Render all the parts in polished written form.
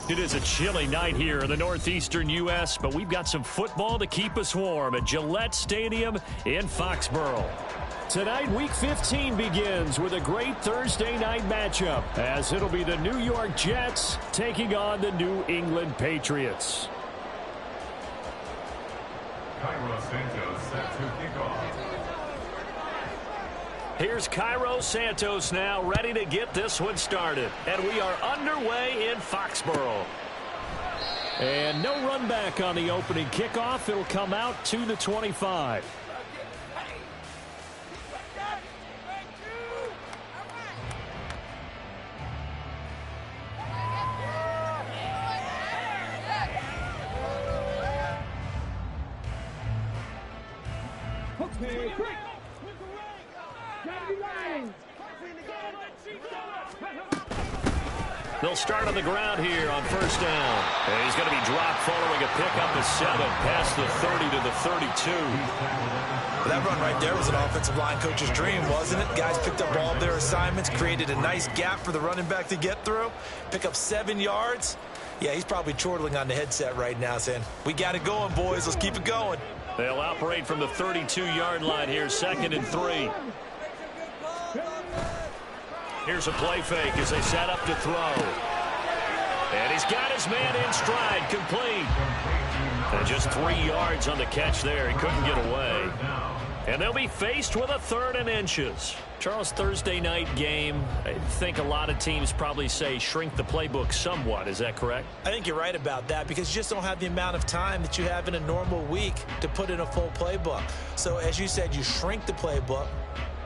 It is a chilly night here in the northeastern U.S., but we've got some football to keep us warm at Gillette Stadium in Foxborough. Tonight, Week 15 begins with a great Thursday night matchup, as it'll be the New York Jets taking on the New England Patriots. Cairo Santos set to kick off. Here's Cairo Santos now, ready to get this one started. And we are underway in Foxborough. And no run back on the opening kickoff. It'll come out to the 25. They'll start on the ground here on first down. And he's going to be dropped following a pickup of 7 past the 30 to the 32. That run right there was an offensive line coach's dream, wasn't it? Guys picked up all of their assignments, created a nice gap for the running back to get through, pick up 7 yards. Yeah, he's probably chortling on the headset right now saying, we got it going, boys. Let's keep it going. They'll operate from the 32-yard line here, 2nd and 3. Here's a play fake as they set up to throw. And he's got his man in stride, complete. And just 3 yards on the catch there. He couldn't get away. And they'll be faced with a 3rd and inches. Charles, Thursday night game, I think a lot of teams probably say shrink the playbook somewhat. Is that correct? I think you're right about that because you just don't have the amount of time that you have in a normal week to put in a full playbook. So as you said, you shrink the playbook.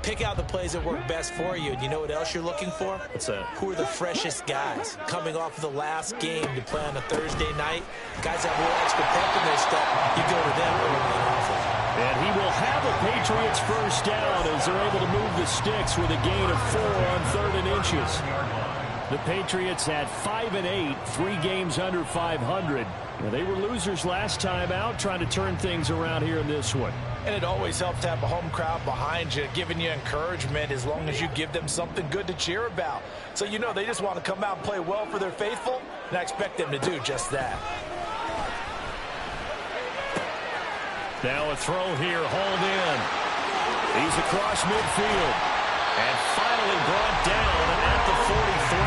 Pick out the plays that work best for you. And you know what else you're looking for? What's that? Who are the freshest guys coming off of the last game to play on a Thursday night? Guys that have a little extra pep in their step, you go to them early and often. And he will have a Patriots first down as they're able to move the sticks with a gain of 4 on 3rd and inches. The Patriots at 5-8, 3 games under 500. Now, they were losers last time out, trying to turn things around here in this one. And it always helps to have a home crowd behind you, giving you encouragement as long as you give them something good to cheer about. So you know they just want to come out and play well for their faithful, and I expect them to do just that. Now a throw here, hauled in. He's across midfield. And finally brought down at the 43.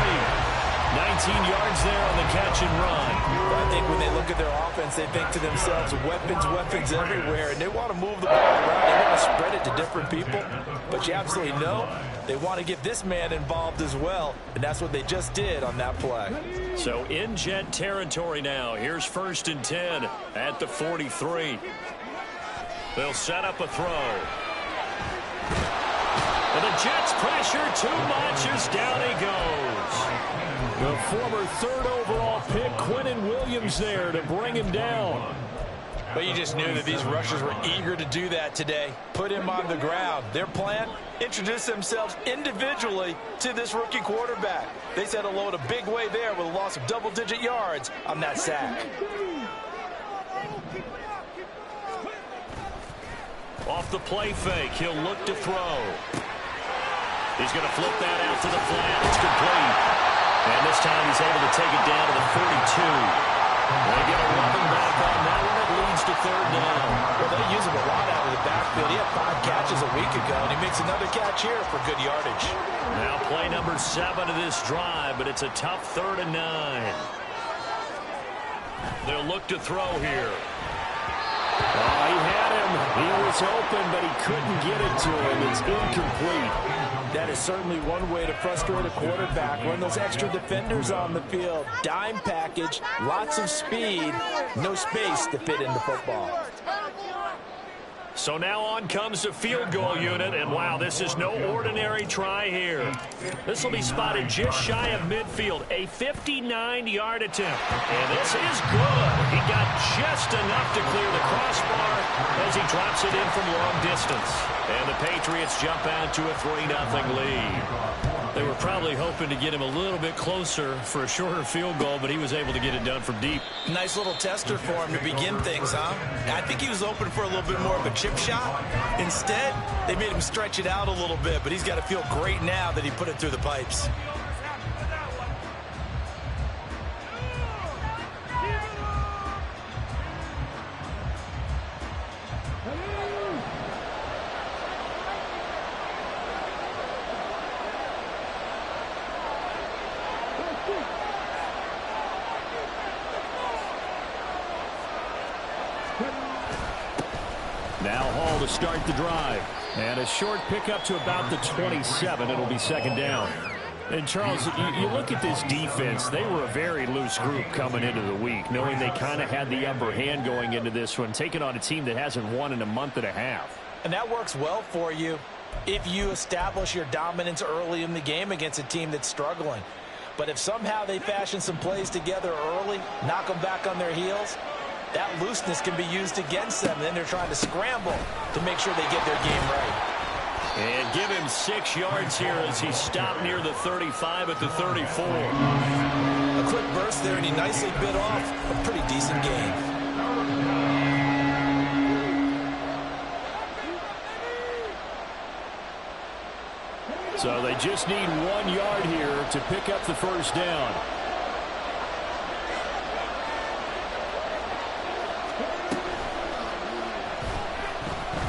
19 yards there on the catch and run. I think when they look at their offense, they think to themselves, weapons everywhere, and they want to move the ball around. They want to spread it to different people. But you absolutely know they want to get this man involved as well, and that's what they just did on that play. So in Jet territory now. Here's 1st and 10 at the 43. They'll set up a throw. And the Jets pressure too much as down he goes. The former 3rd overall pick, Quinnen Williams, there to bring him down. But you just knew that these rushers were eager to do that today. Put him on the ground. Their plan, introduce themselves individually to this rookie quarterback. They said hello in a big way there with a loss of double-digit yards on that sack. Off the play fake, he'll look to throw. He's going to flip that out to the flat. It's complete. And this time he's able to take it down to the 42. They get a running back on that one. It leads to 3rd down. Well, they use him a lot out of the backfield. He had 5 catches a week ago, and he makes another catch here for good yardage. Now play number 7 of this drive, but it's a tough 3rd and 9. They'll look to throw here. Oh, he had him. He was open, but he couldn't get it to him. It's incomplete. That is certainly one way to frustrate a quarterback. Run those extra defenders on the field. Dime package, lots of speed, no space to fit into football. So now on comes the field goal unit, and wow, this is no ordinary try here. This will be spotted just shy of midfield, a 59-yard attempt. And this is good. He got just enough to clear the crossbar as he drops it in from long distance. And the Patriots jump out to a 3-0 lead. They were probably hoping to get him a little bit closer for a shorter field goal, but he was able to get it done from deep. Nice little tester for him to begin things, huh? I think he was open for a little bit more of a chip shot. Instead, they made him stretch it out a little bit, but he's got to feel great now that he put it through the pipes. Now Hall to start the drive. And a short pickup to about the 27. It'll be second down. And, Charles, you look at this defense. They were a very loose group coming into the week, knowing they kind of had the upper hand going into this one, taking on a team that hasn't won in a month and a half. And that works well for you if you establish your dominance early in the game against a team that's struggling. But if somehow they fashion some plays together early, knock them back on their heels, that looseness can be used against them. And then they're trying to scramble to make sure they get their game right. And give him 6 yards here as he stopped near the 35 at the 34. A quick burst there, and he nicely bit off a pretty decent gain. So they just need 1 yard here to pick up the first down.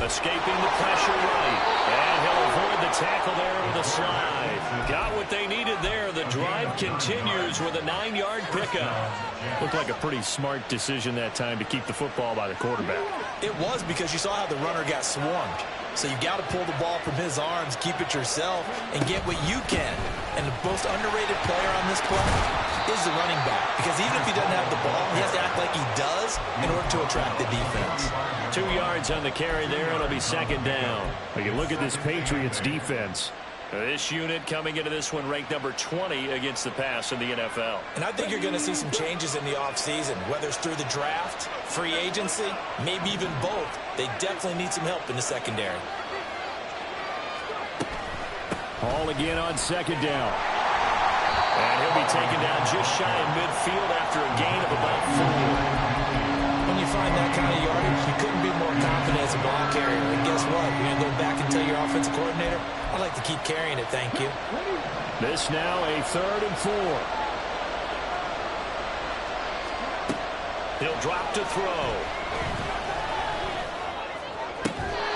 Escaping the pressure right. And he'll avoid the tackle there with a slide. Got what they needed there. The drive continues with a 9-yard pickup. Looked like a pretty smart decision that time to keep the football by the quarterback. It was, because you saw how the runner got swarmed. So you got to pull the ball from his arms, keep it yourself, and get what you can. And the most underrated player on this play is the running back. Because even if he doesn't have the ball, he has to act like he does in order to attract the defense. 2 yards on the carry there. It'll be second down. But you look at this Patriots defense. This unit coming into this one ranked number 20 against the pass in the NFL. And I think you're going to see some changes in the offseason, whether it's through the draft, free agency, maybe even both. They definitely need some help in the secondary. Hall again on second down. And he'll be taken down just shy of midfield after a gain of about 4. When you find that kind of yardage, you couldn't be more confident as a ball carrier. And guess what? You're going to go back and tell your offensive coordinator, I'd like to keep carrying it, thank you. This now a 3rd and 4. He'll drop to throw.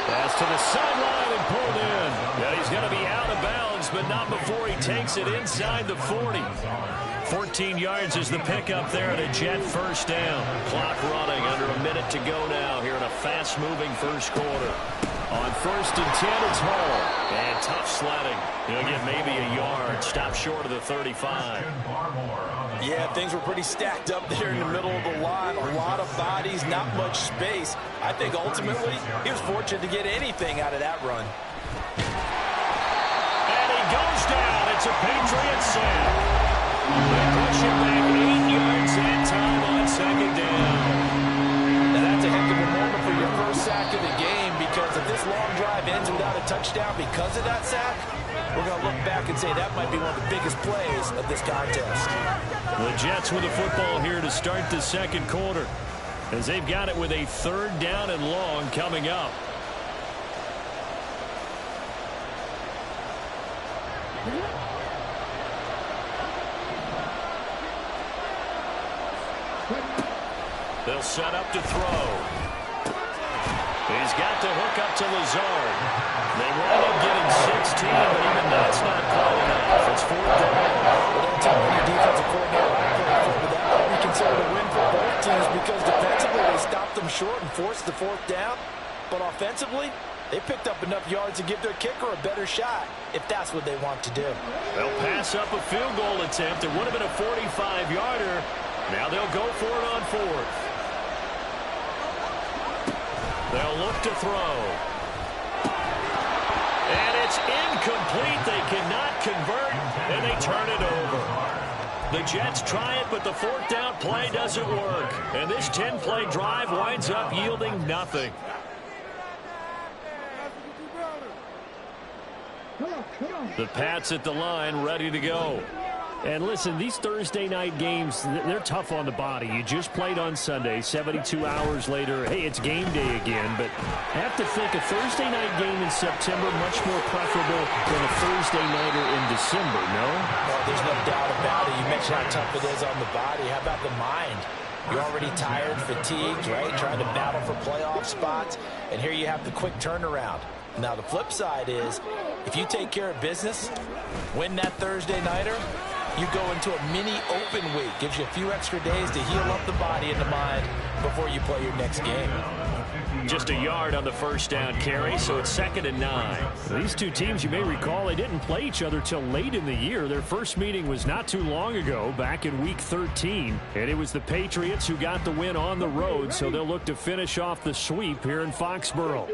Pass to the sideline and pulled in. Yeah, he's going to be out of bounds, but not before he takes it inside the 40. 14 yards is the pickup there at a Jet first down. Clock running, under a minute to go now here in a fast-moving first quarter. On 1st and 10, it's Hall. And tough sledding. He'll get maybe a yard. Stop short of the 35. Yeah, things were pretty stacked up there in the middle of the line. A lot of bodies, not much space. I think ultimately he was fortunate to get anything out of that run. And he goes down. It's a Patriot sack. They push him back 8 yards that time on second down. Now that's a heck of a moment for your first sack of the game, because if this long drive ends without a touchdown because of that sack, we're going to look back and say that might be one of the biggest plays of this contest. The Jets with the football here to start the second quarter, as they've got it with a 3rd down and long coming up. They'll set up to throw. He's got to hook up to Lazard. They wind up getting 16, but even that's not quite enough. It's 4th down. Well, don't tell me your defensive coordinator I played for, but that might be considered a win for both teams, because defensively they stopped them short and forced the 4th down. But offensively, they picked up enough yards to give their kicker a better shot, if that's what they want to do. They'll pass up a field goal attempt. It would have been a 45-yarder. Now they'll go for it on 4th. They'll look to throw. And it's incomplete. They cannot convert, and they turn it over. The Jets try it, but the 4th down play doesn't work. And this 10-play drive winds up yielding nothing. The Pats at the line, ready to go. And listen, these Thursday night games, they're tough on the body. You just played on Sunday, 72 hours later. Hey, it's game day again. But I have to think a Thursday night game in September much more preferable than a Thursday nighter in December, no? No, there's no doubt about it. You mentioned how tough it is on the body. How about the mind? You're already tired, fatigued, right? Trying to battle for playoff spots. And here you have the quick turnaround. Now, the flip side is, if you take care of business, win that Thursday nighter, you go into a mini open week. Gives you a few extra days to heal up the body and the mind before you play your next game. him just a yard on the first down carry, so it's 2nd and 9. These two teams, you may recall, they didn't play each other till late in the year. Their first meeting was not too long ago, back in Week 13. And it was the Patriots who got the win on the road, so they'll look to finish off the sweep here in Foxborough.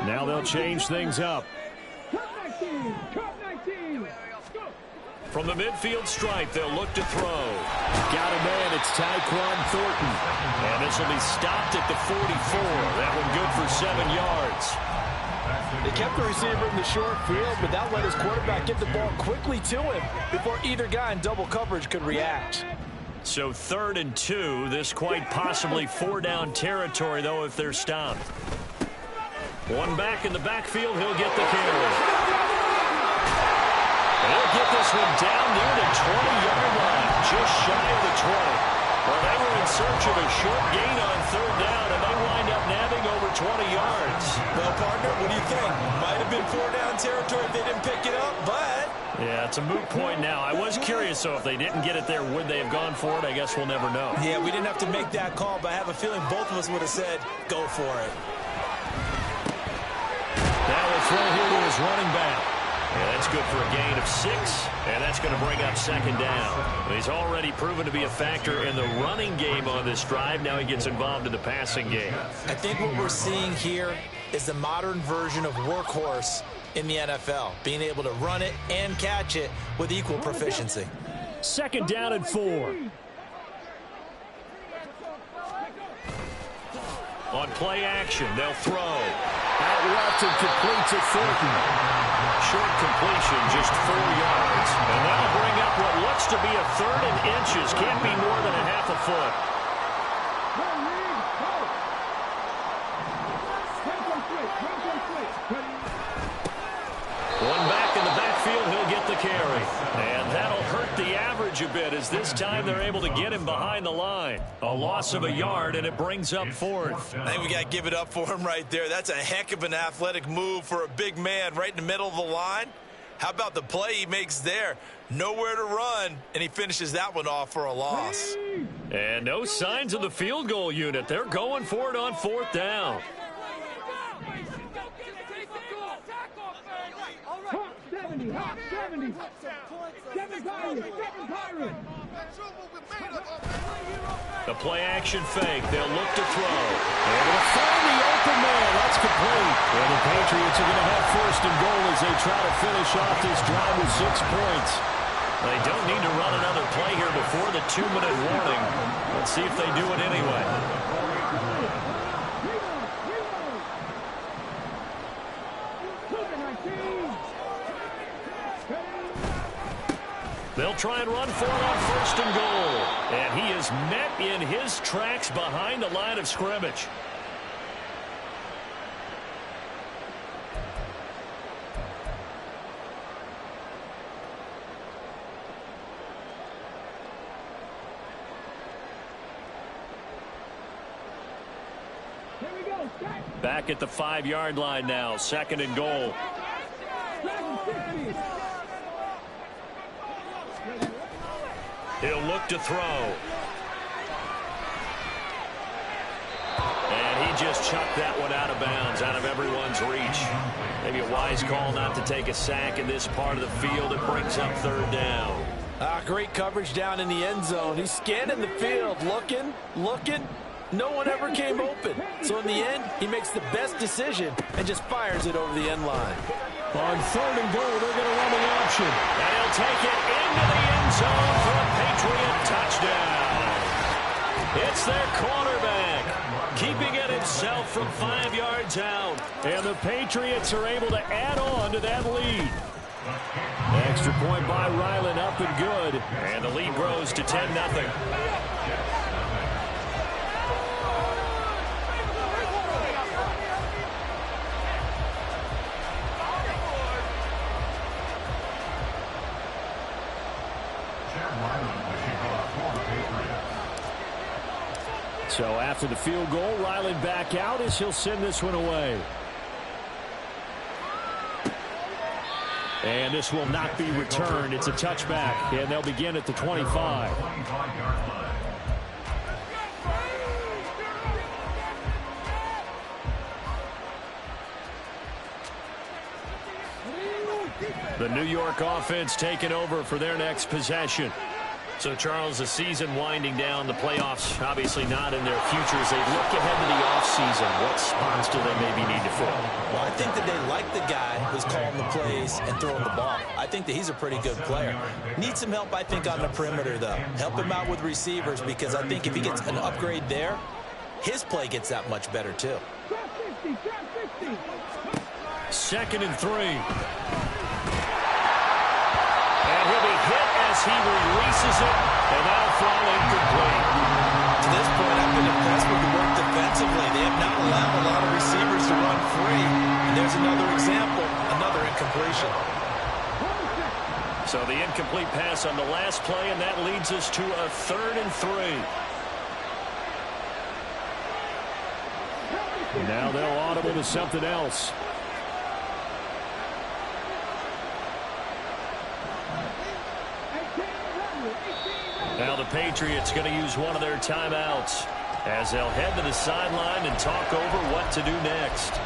Now they'll change things up. From the midfield stripe, they'll look to throw. Got a man, it's Tyquan Thornton. And this will be stopped at the 44. That one good for 7 yards. They kept the receiver in the short field, but that let his quarterback get the ball quickly to him before either guy in double coverage could react. So 3rd and 2. This quite possibly 4-down territory, though, if they're stopped. One back in the backfield, he'll get the carry. He'll get this one down near the 20-yard line, just shy of the 20. Well, they were in search of a short gain on 3rd down, and they wind up nabbing over 20 yards. Well, partner, what do you think? Might have been 4-down territory if they didn't pick it up, but... Yeah, it's a moot point now. I was curious, so if they didn't get it there, would they have gone for it? I guess we'll never know. Yeah, we didn't have to make that call, but I have a feeling both of us would have said, go for it. Now we'll throw here to his running back. Yeah, that's good for a gain of 6, and that's going to bring up 2nd down. He's already proven to be a factor in the running game on this drive. Now he gets involved in the passing game. I think what we're seeing here is the modern version of workhorse in the NFL, being able to run it and catch it with equal proficiency. 2nd down and 4. On play action, they'll throw. Out left and complete to Thornton. Short completion, just 4 yards. And that'll bring up what looks to be a 3rd and inches. Can't be more than a half a foot. One back in the backfield, he'll get the carry. And that'll hurt the average a bit, as this time they're able to get him behind the line. A loss of a yard, and it brings up 4th. I think we got to give it up for him right there. That's a heck of an athletic move for a big man right in the middle of the line. How about the play he makes there? Nowhere to run, and he finishes that one off for a loss. And no signs of the field goal unit. They're going for it on 4th down. The play action fake. They'll look to throw. They're going to find the open man. That's complete. And the Patriots are going to have 1st and goal as they try to finish off this drive with 6 points. They don't need to run another play here before the 2-minute warning. Let's see if they do it anyway. They'll try and run for it on 1st and goal. And he is met in his tracks behind the line of scrimmage. Back at the 5-yard line now, 2nd and goal. He'll look to throw. And he just chucked that one out of bounds, out of everyone's reach. Maybe a wise call not to take a sack in this part of the field. It brings up 3rd down. Great coverage down in the end zone. He's scanning the field, looking. No one ever came open. So in the end, he makes the best decision and just fires it over the end line. On 3rd and goal, they're going to run the option. And he'll take it into the end zone for a Patriot touchdown. It's their quarterback, keeping it himself from 5 yards out. And the Patriots are able to add on to that lead. Extra point by Ryland, up and good. And the lead grows to 10-0. So after the field goal, Ryland back out as he'll send this one away. And this will not be returned. It's a touchback, and they'll begin at the 25. The New York offense taking over for their next possession. So, Charles, the season winding down, the playoffs obviously not in their futures. They look ahead to the offseason. What spots do they maybe need to fill? Well, I think that they like the guy who's calling the plays and throwing the ball. I think that he's a pretty good player. Needs some help, I think, on the perimeter, though. Help him out with receivers, because I think if he gets an upgrade there, his play gets that much better, too. 2nd and 3. And he'll be hit as he releases it, and that'll fall incomplete. To this point, I've been impressed with the work defensively. They have not allowed a lot of receivers to run free. And there's another example, another incompletion. So the incomplete pass on the last play, and that leads us to a 3rd and 3. Now they'll audible to something else. Now the Patriots going to use one of their timeouts as they'll head to the sideline and talk over what to do next.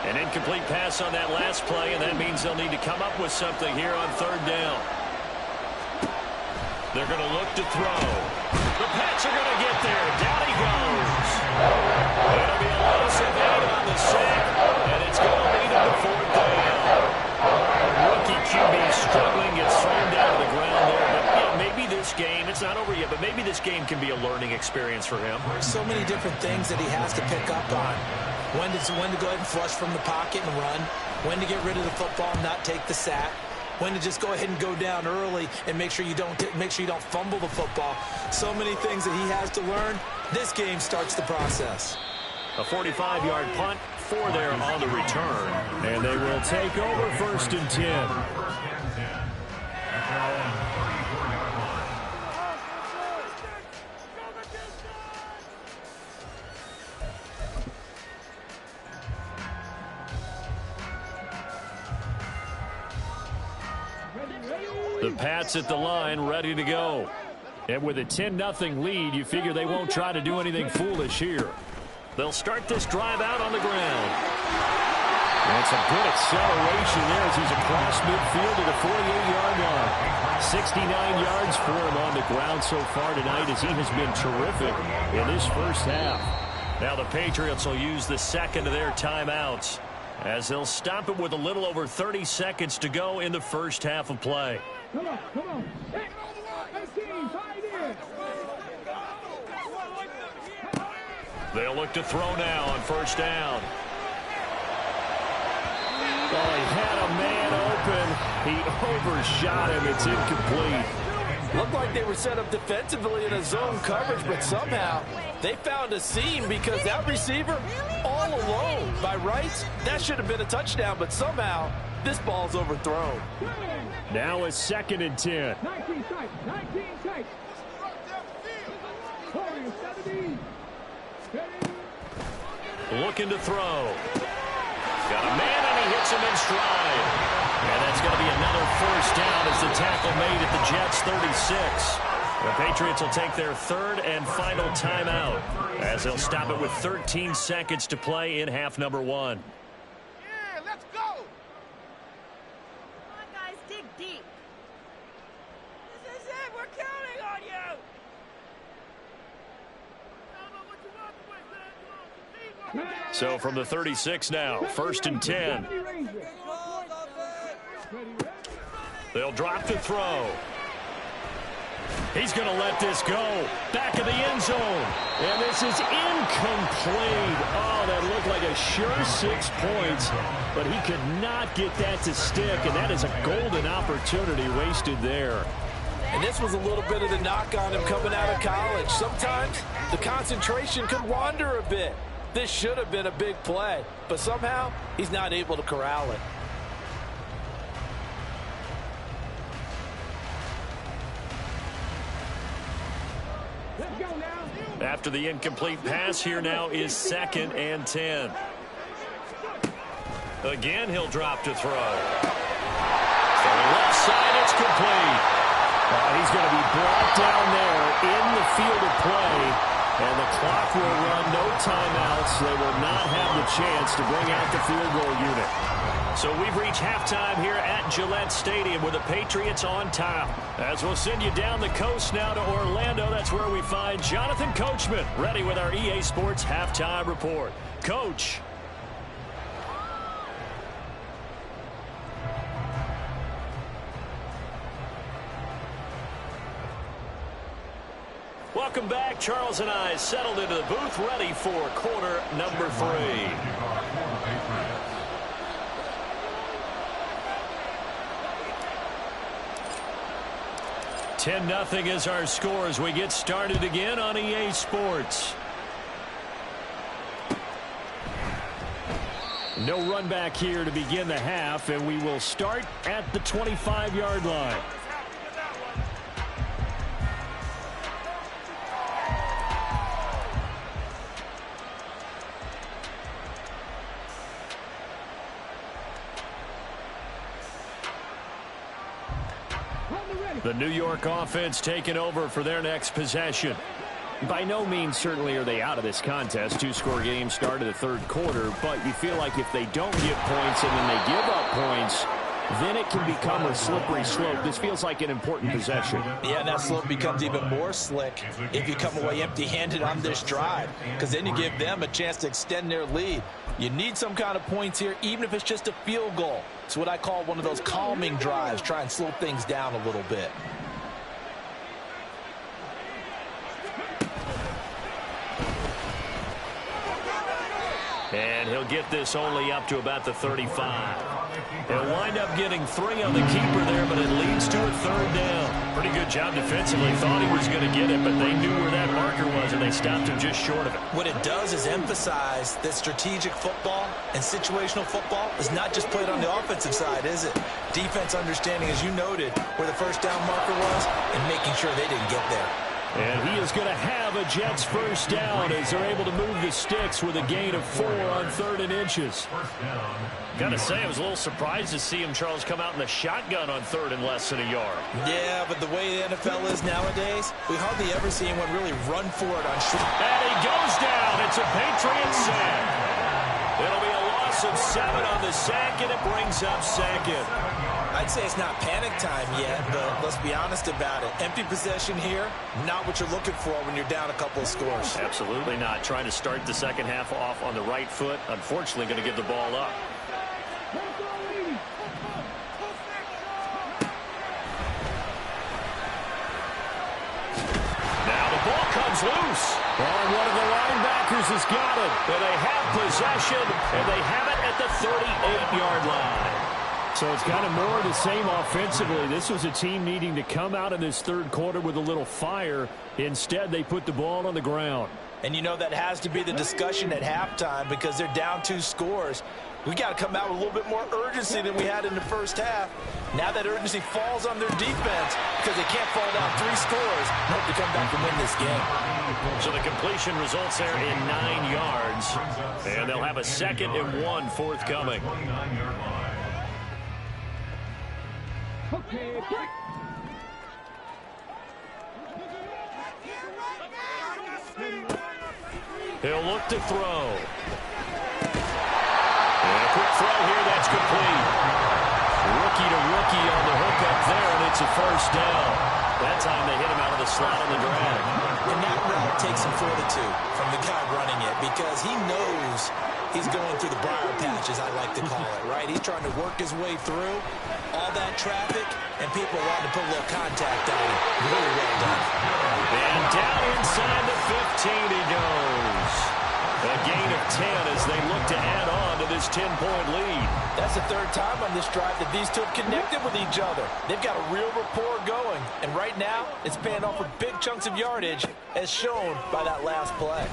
An incomplete pass on that last play, and that means they'll need to come up with something here on 3rd down. They're going to look to throw. The Pats are going to get there. Down he goes. It'll be a loss of 8 on the sack, and it's going to lead him to 4th down. Rookie QB struggling, gets thrown down to the ground there. But maybe this game, it's not over yet, but maybe this game can be a learning experience for him. So many different things that he has to pick up on. When to go ahead and flush from the pocket and run. When to get rid of the football and not take the sack. When to just go ahead and go down early and make sure you don't fumble the football. So many things that he has to learn. This game starts the process. A 45-yard punt for there on the return. And they will take over 1st and 10. The Pats at the line, ready to go. And with a 10-0 lead, you figure they won't try to do anything foolish here. They'll start this drive out on the ground. And it's a good acceleration there as he's across midfield to the 48-yard line. 69 yards for him on the ground so far tonight as he has been terrific in this first half. Now the Patriots will use the 2nd of their timeouts as they'll stop it with a little over 30 seconds to go in the first half of play. Come on. Hey, 18, tight end. They'll look to throw now on 1st down. Oh, he had a man open. He overshot him. It's incomplete. Looked like they were set up defensively in a zone coverage, but somehow they found a seam because that receiver all alone. By rights, that should have been a touchdown, but somehow this ball's overthrown. Now a 2nd and 10. 19 tight. Looking to throw. Got a man, and he hits him in stride. And that's going to be another 1st down as the tackle made at the Jets' 36. The Patriots will take their 3rd and final timeout as they'll stop it with 13 seconds to play in half number 1. Yeah, let's go. Come on, guys, dig deep. This is it. We're counting on you. So from the 36 now, 1st and 10. They'll drop to throw. He's going to let this go. Back of the end zone. And this is incomplete. Oh, that looked like a sure 6 points. But he could not get that to stick. And that is a golden opportunity wasted there. And this was a little bit of the knock on him coming out of college. Sometimes the concentration could wander a bit. This should have been a big play. But somehow he's not able to corral it. Let's go now. After the incomplete pass, here now is 2nd and 10. Again, he'll drop to throw. From the left side, it's complete. He's going to be brought down there in the field of play, and the clock will run, no timeouts. They will not have the chance to bring out the field goal unit. So we've reached halftime here at Gillette Stadium with the Patriots on top. As we'll send you down the coast now to Orlando, that's where we find Jonathan Coachman ready with our EA Sports halftime report. Coach. Welcome back. Charles and I settled into the booth ready for quarter number 3. 10-0 is our score as we get started again on EA Sports. No run back here to begin the half, and we will start at the 25-yard line. The New York offense taking over for their next possession. By no means certainly are they out of this contest. 2-score game started the third quarter, but you feel like if they don't get points and then they give up points, then it can become a slippery slope. This feels like an important possession. Yeah, and that slope becomes even more slick if you come away empty-handed on this drive, because then you give them a chance to extend their lead. You need some kind of points here, even if it's just a field goal. It's what I call one of those calming drives. Try and slow things down a little bit. And he'll get this only up to about the 35. He'll wind up getting 3 on the keeper there, but it leads to a 3rd down. Pretty good job defensively. Thought he was going to get it, but they knew where that marker was, and they stopped him just short of it. What it does is emphasize that strategic football and situational football is not just played on the offensive side, is it? Defense understanding, as you noted, where the first down marker was and making sure they didn't get there. And he is going to have a Jets first down as they're able to move the sticks with a gain of 4 on 3rd and inches. Got to say, I was a little surprised to see him, Charles, come out in the shotgun on 3rd and less than a yard. Yeah, but the way the NFL is nowadays, we hardly ever see anyone really run for it on short. And he goes down. It's a Patriot sack. It'll be a loss of 7 on the sack, and it brings up 2nd. I'd say it's not panic time yet, but let's be honest about it. Empty possession here, not what you're looking for when you're down a couple of scores. Absolutely not. Trying to start the second half off on the right foot. Unfortunately, going to give the ball up. Now the ball comes loose. And one of the linebackers has got it. And they have possession, and they have it at the 38-yard line. So it's kind of more of the same offensively. This was a team needing to come out in this third quarter with a little fire. Instead, they put the ball on the ground. And you know that has to be the discussion at halftime because they're down 2 scores. We got to come out with a little bit more urgency than we had in the first half. Now that urgency falls on their defense because they can't fall down 3 scores. Hope to come back and win this game. So the completion results there in 9 yards. And they'll have a 2nd and 1 forthcoming. Okay, break. He'll look to throw. And a quick throw here, that's complete. Rookie to rookie on the hook up there, and it's a first down. That time they hit him out of the slot on the drag. And that route takes some fortitude from the guy running it because he knows he's going through the briar patch, as I like to call it, right? He's trying to work his way through all that traffic, and people wanting to put a little contact on him. Really well done. And down inside the 15 he goes. A gain of 10 as they look to add on to this 10-point lead. That's the 3rd time on this drive that these two have connected with each other. They've got a real rapport going. And right now, it's paying off with big chunks of yardage, as shown by that last play.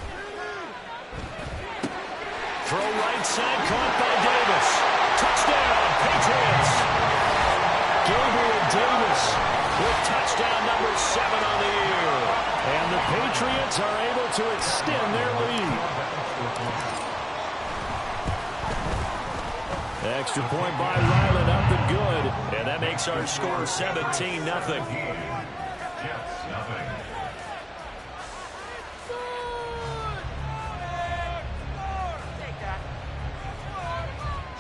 Throw right side, caught by Davis. Touchdown, Patriots. Gabriel Davis with touchdown number 7 on the year. And the Patriots are able to extend their lead. Extra point by Ryland, up and good. And that makes our score 17-0.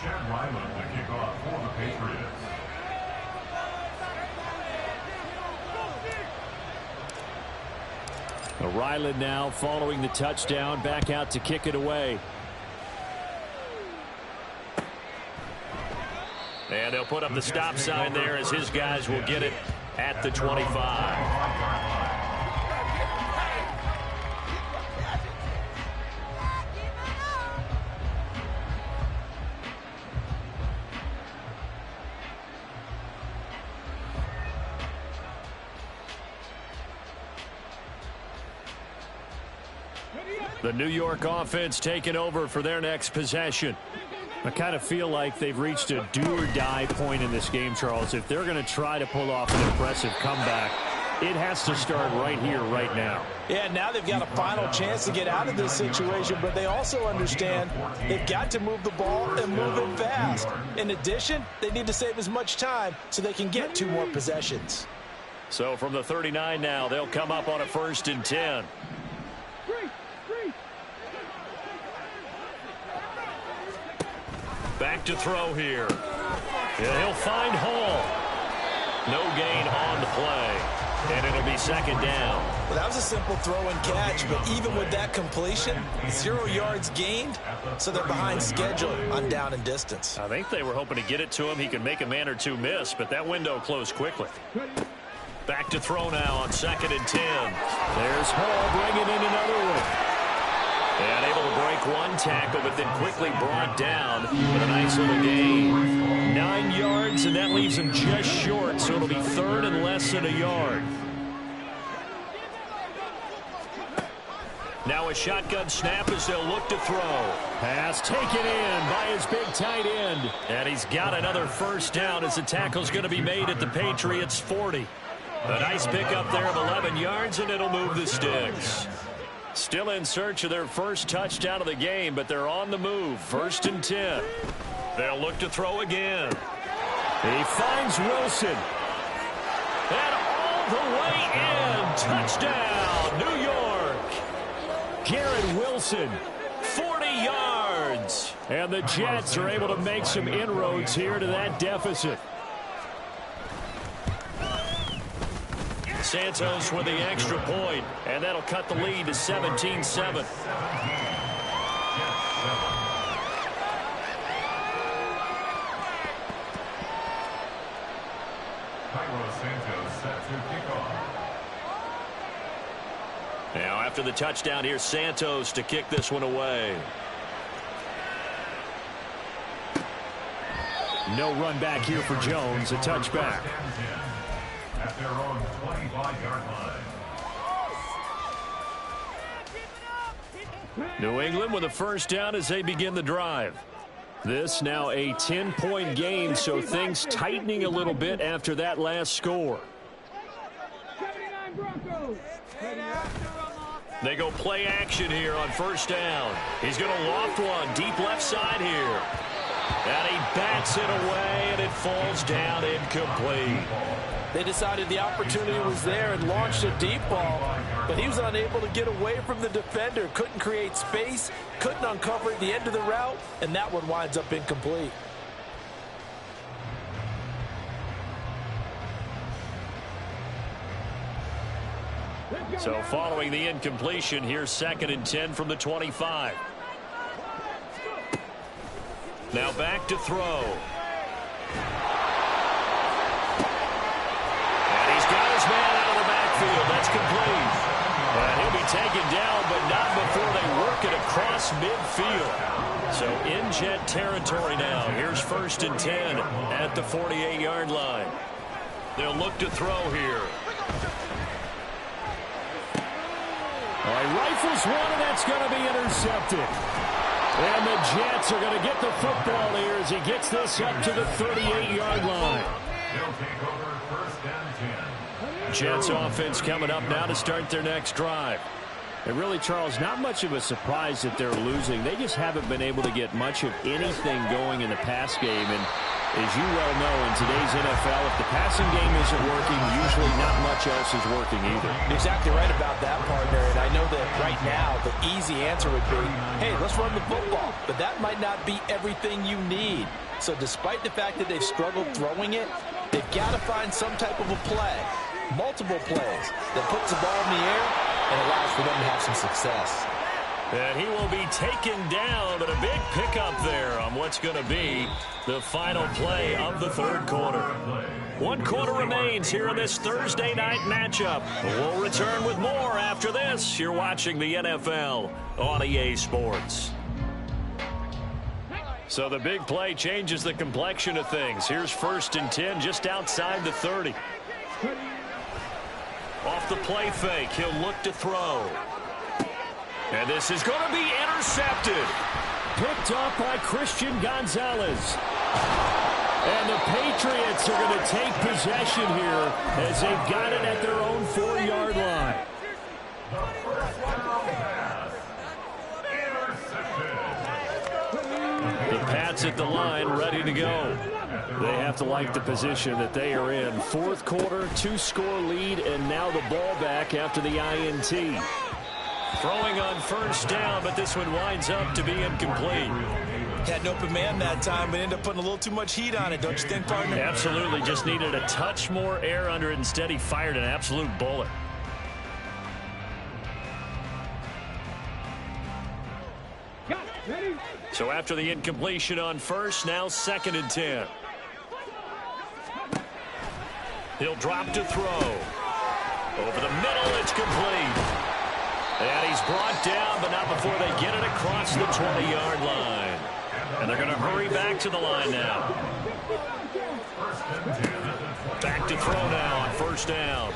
Chad Ryland to kick off for the Patriots. Ryland now following the touchdown, back out to kick it away. And they'll put up the stop sign there as his guys will get it at the 25. The New York offense taking over for their next possession. I kind of feel like they've reached a do-or-die point in this game, Charles. If they're going to try to pull off an impressive comeback, it has to start right here, right now. Yeah, now they've got a final chance to get out of this situation, but they also understand they've got to move the ball and move it fast. In addition, they need to save as much time so they can get 2 more possessions. So from the 39 now, they'll come up on a 1st and 10. Back to throw here. Yeah, he'll find Hall. No gain on the play. And it'll be 2nd down. Well, that was a simple throw and catch, but even with that completion, 0 yards gained, so they're behind schedule on down and distance. I think they were hoping to get it to him. He could make a man or 2 miss, but that window closed quickly. Back to throw now on 2nd and 10. There's Hall bringing in another one. And able to break 1 tackle, but then quickly brought down with a nice little gain. 9 yards, and that leaves him just short, so it'll be 3rd and less than a yard. Now a shotgun snap as they'll look to throw. Pass taken in by his big tight end. And he's got another 1st down as the tackle's going to be made at the Patriots' 40. A nice pickup there of 11 yards, and it'll move the sticks. Still in search of their first touchdown of the game, but they're on the move. 1st and 10. They'll look to throw again. He finds Wilson. And all the way in. Touchdown, New York. Garrett Wilson. 40 yards. And the Jets are able to make some inroads here to that deficit. Santos with the extra point, and that'll cut the lead to 17-7. Now after the touchdown, here's Santos to kick this one away. No run back here for Jones, a touchback. At their own 25-yard line. New England with a 1st down as they begin the drive. This now a 10-point game, so things tightening a little bit after that last score. They go play action here on 1st down. He's going to loft one deep left side here. And he bats it away, and it falls down incomplete. They decided the opportunity was there and launched a deep ball, but he was unable to get away from the defender, couldn't create space, couldn't uncover the end of the route, and that one winds up incomplete. So following the incompletion, here's 2nd and 10 from the 25. Now back to throw. And he's got his man out of the backfield. That's complete. And he'll be taken down, but not before they work it across midfield. So in Jet territory now. Here's 1st and 10 at the 48-yard line. They'll look to throw here. He rifles one, and that's going to be intercepted. And the Jets are going to get the football here as he gets this up to the 38-yard line. They'll take over 1st and 10. Jets offense coming up now to start their next drive. And really, Charles, not much of a surprise that they're losing. They just haven't been able to get much of anything going in the pass game. And as you well know, in today's NFL, if the passing game isn't working, usually not much else is working either. You're exactly right about that, partner. And I know that right now the easy answer would be, hey, let's run the football. But that might not be everything you need. So despite the fact that they've struggled throwing it, they've got to find some type of a play, multiple plays, that puts the ball in the air and allows for them to have some success. And he will be taken down, but a big pickup there on what's going to be the final play of the third quarter. 1 quarter remains here in this Thursday night matchup. We'll return with more after this. You're watching the NFL on EA Sports. So the big play changes the complexion of things. Here's 1st and 10 just outside the 30. Off the play fake, he'll look to throw. And this is going to be intercepted. Picked up by Christian Gonzalez. And the Patriots are going to take possession here as they've got it at their own 4-yard line. The Pats at the line, ready to go. They have to like the position that they are in. 4th quarter, 2-score lead, and now the ball back after the INT. Throwing on 1st down, but this one winds up to be incomplete. Had an open man that time, but ended up putting a little too much heat on it, don't you think, partner? Absolutely. Just needed a touch more air under it. Instead, he fired an absolute bullet. So after the incompletion on 1st, now 2nd and 10. He'll drop to throw. Over the middle, it's complete. And he's brought down, but not before they get it across the 20-yard line. And they're going to hurry back to the line now. Back to throw now on 1st down.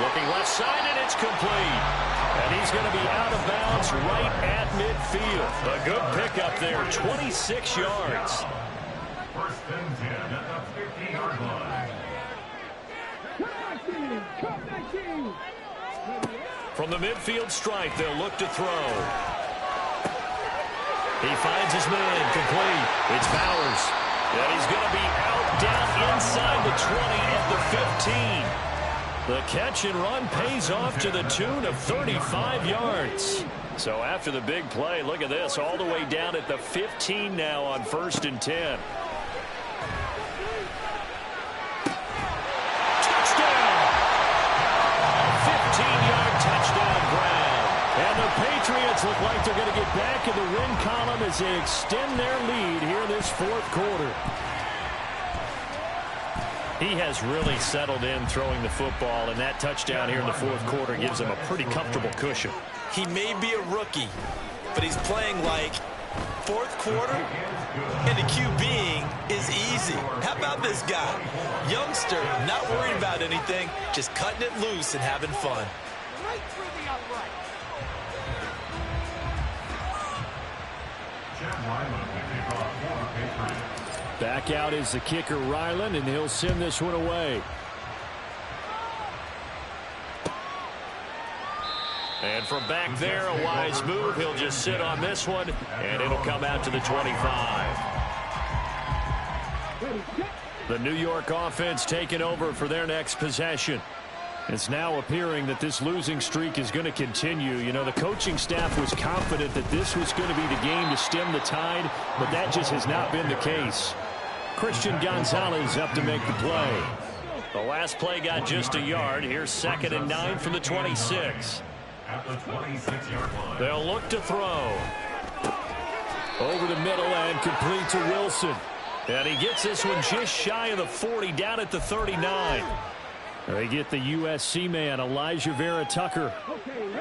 Looking left side, and it's complete. And he's going to be out of bounds right at midfield. A good pickup there, 26 yards. 1st and 10 at the 50-yard line. From the midfield stripe, they'll look to throw. He finds his man, complete. It's Bowers. And he's going to be out down inside the 20 at the 15. The catch and run pays off to the tune of 35 yards. So after the big play, look at this, all the way down at the 15 now on 1st and 10. And the Patriots look like they're going to get back in the win column as they extend their lead here in this 4th quarter. He has really settled in throwing the football, and that touchdown here in the 4th quarter gives him a pretty comfortable cushion. He may be a rookie, but he's playing like 4th quarter, and the QBing is easy. How about this guy? Youngster, not worried about anything, just cutting it loose and having fun. Right through the upright. Back out is the kicker, Ryland, and he'll send this one away. And from back there, a wise move. He'll just sit on this one, and it'll come out to the 25. The New York offense taking over for their next possession. It's now appearing that this losing streak is going to continue. You know, the coaching staff was confident that this was going to be the game to stem the tide, but that just has not been the case. Christian Gonzalez up to make the play. The last play got just a yard. Here's 2nd and 9 from the 26. At the 26-yard line. They'll look to throw. Over the middle and complete to Wilson. And he gets this one just shy of the 40, down at the 39. They get the USC man, Elijah Vera Tucker.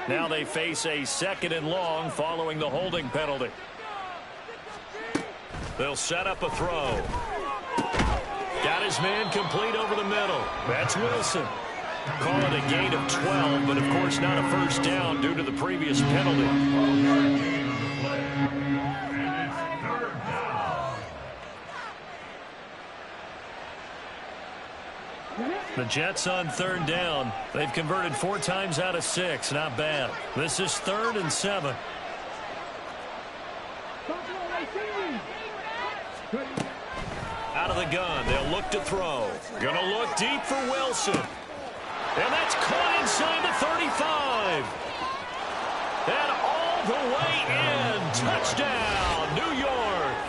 Now they face a 2nd and long following the holding penalty. They'll set up a throw. Got his man complete over the middle. That's Wilson. Call it a gain of 12, but of course not a 1st down due to the previous penalty. The Jets on third down. They've converted 4 times out of 6. Not bad. This is 3rd and 7. Out of the gun. They'll look to throw. Going to look deep for Wilson. And that's caught inside the 35. And all the way in. Touchdown, New York.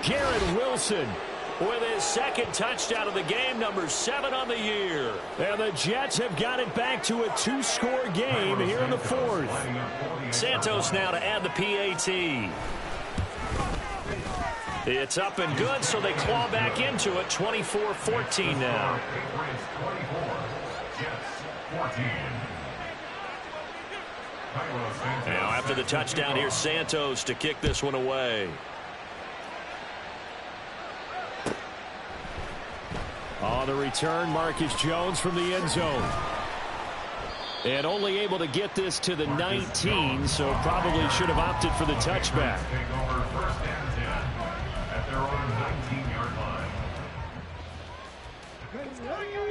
Garrett Wilson with his 2nd touchdown of the game, number 7 on the year. And the Jets have got it back to a 2-score game here in the 4th. Santos now to add the PAT. It's up and good, so they claw back into it. 24-14 now. Now after the touchdown, here's Santos to kick this one away. On the return, Marcus Jones from the end zone. And only able to get this to the 19, so probably should have opted for the touchback.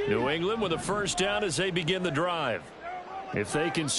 New England with a first down as they begin the drive. If they can